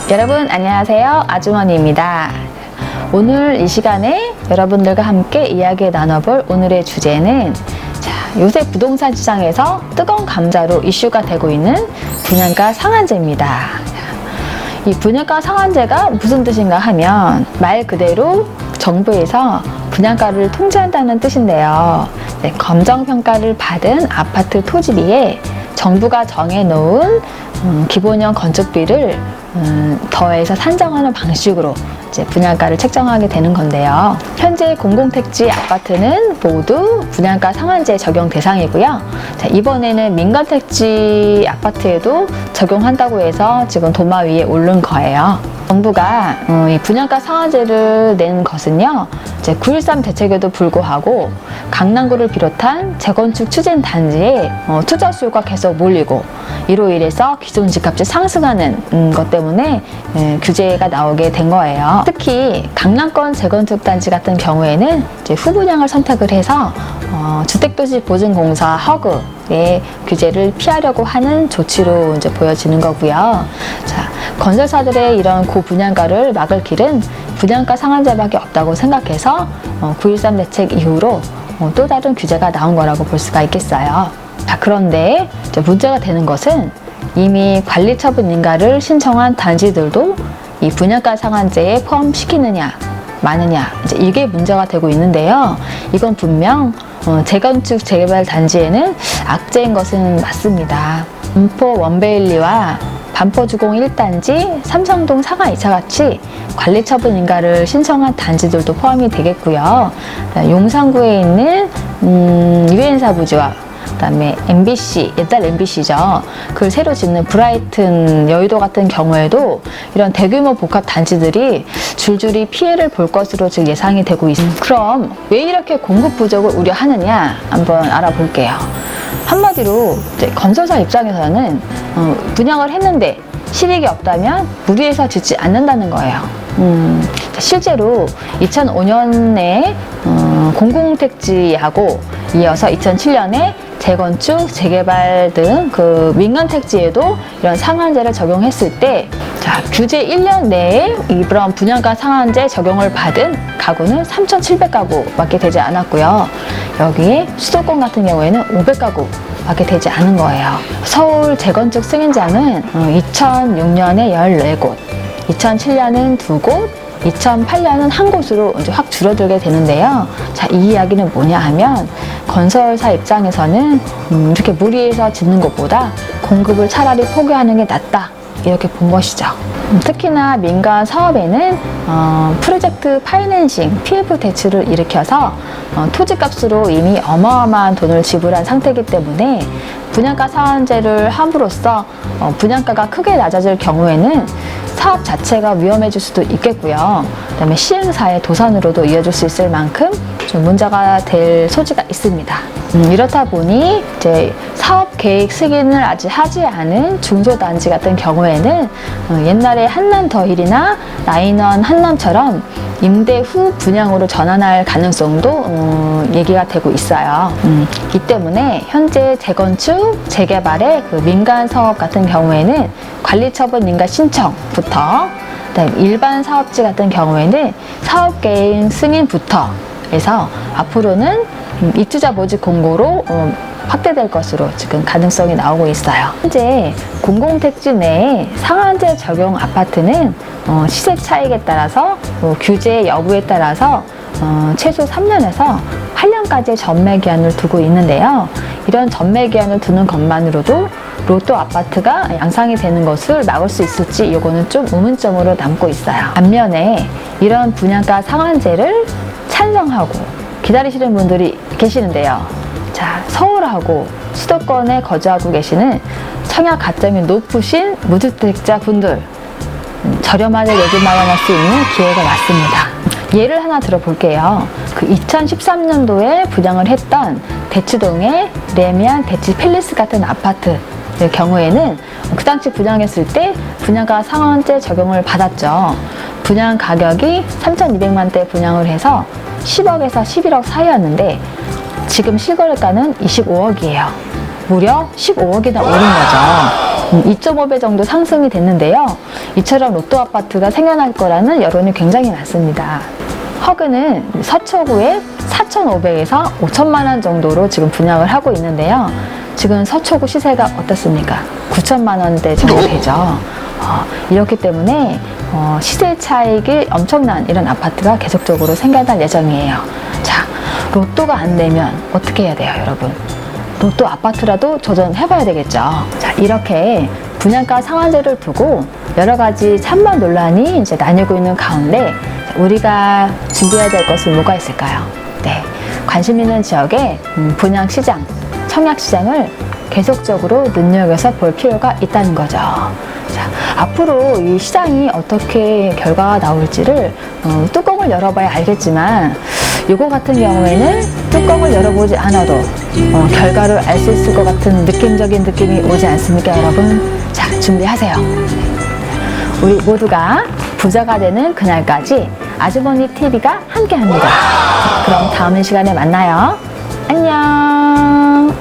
여러분 안녕하세요. 아주머니입니다. 오늘 이 시간에 여러분들과 함께 이야기 나눠볼 오늘의 주제는 요새 부동산 시장에서 뜨거운 감자로 이슈가 되고 있는 분양가 상한제입니다. 이 분양가 상한제가 무슨 뜻인가 하면 말 그대로 정부에서 분양가를 통제한다는 뜻인데요. 검정평가를 받은 아파트 토지비에 정부가 정해놓은 기본형 건축비를 더해서 산정하는 방식으로 이제 분양가를 책정하게 되는 건데요. 현재 공공택지 아파트는 모두 분양가 상한제 적용 대상이고요. 이번에는 민간택지 아파트에도 적용한다고 해서 지금 도마 위에 오른 거예요. 정부가 이 분양가 상한제를 낸 것은요, 이제 9.13 대책에도 불구하고 강남구를 비롯한 재건축 추진 단지에 투자 수요가 계속 몰리고 이로 인해서 기존 집값이 상승하는 것 때문에 규제가 나오게 된 거예요. 특히 강남권 재건축 단지 같은 경우에는 이제 후분양을 선택을 해서 주택도시보증공사 허그의 규제를 피하려고 하는 조치로 이제 보여지는 거고요. 건설사들의 이런 고분양가를 막을 길은 분양가 상한제밖에 없다고 생각해서 9.13 대책 이후로 또 다른 규제가 나온 거라고 볼 수가 있겠어요. 그런데 이제 문제가 되는 것은 이미 관리처분 인가를 신청한 단지들도 이 분양가 상한제에 포함시키느냐 마느냐, 이게 문제가 되고 있는데요. 이건 분명 재건축 재개발 단지에는 악재인 것은 맞습니다. 반포 원베일리와 반포주공 1단지, 삼성동 상하 2차 같이 관리처분 인가를 신청한 단지들도 포함이 되겠고요. 용산구에 있는 유엔사 부지와 그다음에 MBC, 옛날 MBC죠. 그걸 새로 짓는 브라이튼 여의도 같은 경우에도 이런 대규모 복합 단지들이 줄줄이 피해를 볼 것으로 지금 예상이 되고 있습니다. 그럼 왜 이렇게 공급 부족을 우려하느냐 한번 알아볼게요. 한마디로 이제 건설사 입장에서는 분양을 했는데 실익이 없다면 무리해서 짓지 않는다는 거예요. 실제로 2005년에 공공택지하고 이어서 2007년에 재건축, 재개발 등 그 민간택지에도 이런 상한제를 적용했을 때 규제 1년 내에 이런 분양가 상한제 적용을 받은 가구는 3,700가구밖에 되지 않았고요. 여기에 수도권 같은 경우에는 500가구밖에 되지 않은 거예요. 서울 재건축 승인자는 2006년에 14곳, 2007년은 2곳, 2008년은 한 곳으로 이제 확 줄어들게 되는데요. 이 이야기는 뭐냐 하면 건설사 입장에서는 이렇게 무리해서 짓는 것보다 공급을 차라리 포기하는 게 낫다, 이렇게 본 것이죠. 특히나 민간 사업에는 프로젝트 파이낸싱, PF 대출을 일으켜서 토지값으로 이미 어마어마한 돈을 지불한 상태이기 때문에 분양가 상한제를 함으로써 분양가가 크게 낮아질 경우에는 사업 자체가 위험해질 수도 있겠고요. 그다음에 시행사의 도산으로도 이어질 수 있을 만큼 좀 문제가 될 소지가 있습니다. 이렇다 보니 이제 사업 계획 승인을 아직 하지 않은 중소단지 같은 경우에는 옛날에 한남더힐이나 라인원 한남처럼 임대 후 분양으로 전환할 가능성도 얘기가 되고 있어요. 이 때문에 현재 재건축, 재개발의 그 민간 사업 같은 경우에는 관리처분 인가 신청부터, 그다음에 일반 사업지 같은 경우에는 사업계획 승인부터 해서 앞으로는 입주자 모집 공고로 확대될 것으로 지금 가능성이 나오고 있어요. 현재 공공택지 내에 상한제 적용 아파트는 시세 차익에 따라서 규제 여부에 따라서 최소 3년에서 8년까지의 전매 기한을 두고 있는데요. 이런 전매 기한을 두는 것만으로도 로또 아파트가 양상이 되는 것을 막을 수 있을지 이거는 좀 의문점으로 남고 있어요. 반면에 이런 분양가 상한제를 찬성하고 기다리시는 분들이 계시는데요. 서울하고 수도권에 거주하고 계시는 청약 가점이 높으신 무주택자 분들, 저렴하게 여기 마련할 수 있는 기회가 왔습니다. 예를 하나 들어볼게요. 그 2013년도에 분양을 했던 대치동의 레미안 대치 팰리스 같은 아파트 경우에는 그 당시 분양했을 때 분양가 상한제 적용을 받았죠. 분양 가격이 3,200만대 분양을 해서 10억에서 11억 사이였는데 지금 실거래가는 25억이에요. 무려 15억이나 오른 거죠. 2.5배 정도 상승이 됐는데요. 이처럼 로또 아파트가 생겨날 거라는 여론이 굉장히 많습니다. 허그는 서초구에 4,500에서 5천만 원 정도로 지금 분양을 하고 있는데요. 지금 서초구 시세가 어떻습니까? 9천만 원대 정도 되죠. 이렇기 때문에 시세 차익이 엄청난 이런 아파트가 계속적으로 생겨날 예정이에요. 자, 로또가 안 되면 어떻게 해야 돼요, 여러분? 로또 아파트라도 도전해봐야 되겠죠. 자, 이렇게 분양가 상한제를 두고 여러 가지 찬반 논란이 이제 나뉘고 있는 가운데 우리가 준비해야 될 것은 뭐가 있을까요? 네, 관심 있는 지역의 분양 시장, 청약 시장을 계속적으로 눈여겨서 볼 필요가 있다는 거죠. 자, 앞으로 이 시장이 어떻게 결과가 나올지를 뚜껑을 열어봐야 알겠지만 이거 같은 경우에는 뚜껑을 열어보지 않아도 결과를 알 수 있을 것 같은 느낌적인 느낌이 오지 않습니까, 여러분? 자, 준비하세요. 우리 모두가 부자가 되는 그날까지 아주머니 TV가 함께합니다. 그럼 다음 시간에 만나요. 안녕.